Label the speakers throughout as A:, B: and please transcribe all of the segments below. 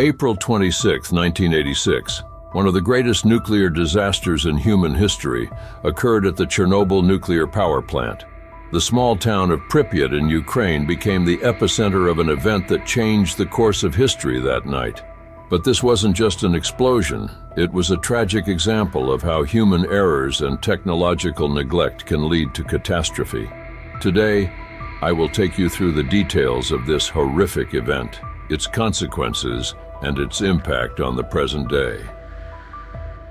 A: April 26, 1986, one of the greatest nuclear disasters in human history, occurred at the Chernobyl Nuclear Power Plant. The small town of Pripyat in Ukraine became the epicenter of an event that changed the course of history that night. But this wasn't just an explosion, it was a tragic example of how human errors and technological neglect can lead to catastrophe. Today, I will take you through the details of this horrific event, its consequences, and its impact on the present day.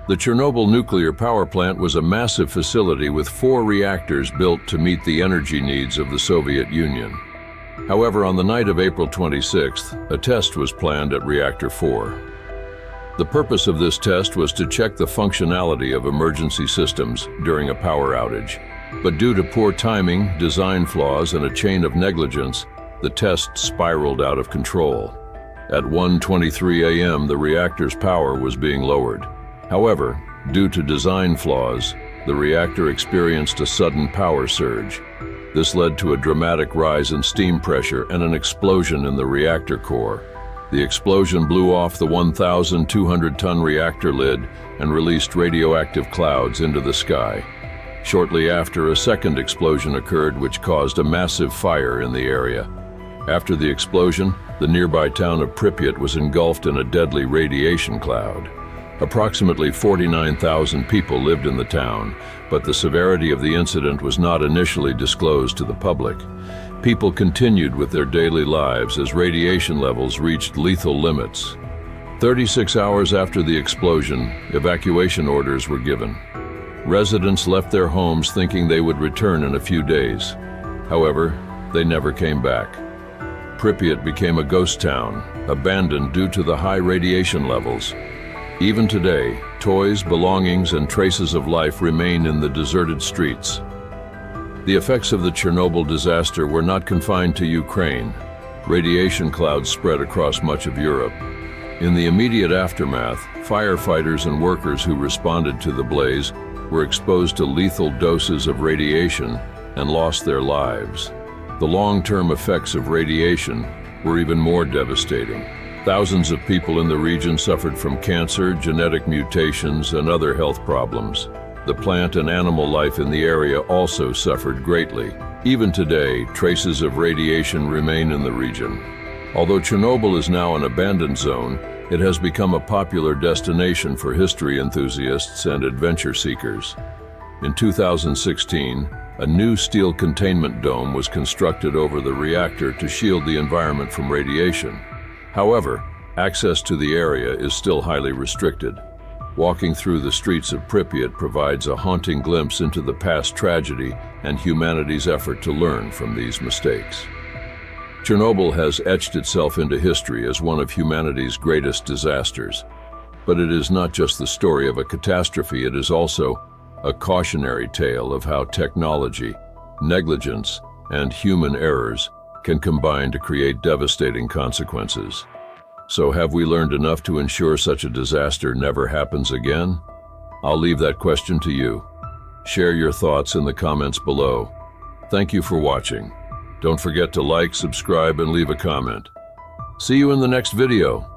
A: The Chernobyl Nuclear Power Plant was a massive facility with 4 reactors built to meet the energy needs of the Soviet Union. However, on the night of April 26th, a test was planned at Reactor 4. The purpose of this test was to check the functionality of emergency systems during a power outage. But due to poor timing, design flaws, and a chain of negligence, the test spiraled out of control. At 1:23 a.m., the reactor's power was being lowered. However, due to design flaws, the reactor experienced a sudden power surge. This led to a dramatic rise in steam pressure and an explosion in the reactor core. The explosion blew off the 1,200-ton reactor lid and released radioactive clouds into the sky. Shortly after, a second explosion occurred which caused a massive fire in the area. After the explosion, the nearby town of Pripyat was engulfed in a deadly radiation cloud. Approximately 49,000 people lived in the town, but the severity of the incident was not initially disclosed to the public. People continued with their daily lives as radiation levels reached lethal limits. 36 hours after the explosion, evacuation orders were given. Residents left their homes thinking they would return in a few days. However, they never came back. Pripyat became a ghost town, abandoned due to the high radiation levels. Even today, toys, belongings, and traces of life remain in the deserted streets. The effects of the Chernobyl disaster were not confined to Ukraine. Radiation clouds spread across much of Europe. In the immediate aftermath, firefighters and workers who responded to the blaze were exposed to lethal doses of radiation and lost their lives. The long-term effects of radiation were even more devastating. Thousands of people in the region suffered from cancer, genetic mutations, and other health problems. The plant and animal life in the area also suffered greatly. Even today, traces of radiation remain in the region. Although Chernobyl is now an abandoned zone, it has become a popular destination for history enthusiasts and adventure seekers. In 2016, a new steel containment dome was constructed over the reactor to shield the environment from radiation. However, access to the area is still highly restricted. Walking through the streets of Pripyat provides a haunting glimpse into the past tragedy and humanity's effort to learn from these mistakes. Chernobyl has etched itself into history as one of humanity's greatest disasters. But it is not just the story of a catastrophe, it is also a cautionary tale of how technology, negligence, and human errors can combine to create devastating consequences. So have we learned enough to ensure such a disaster never happens again? I'll leave that question to you. Share your thoughts in the comments below. Thank you for watching. Don't forget to like, subscribe, and leave a comment. See you in the next video.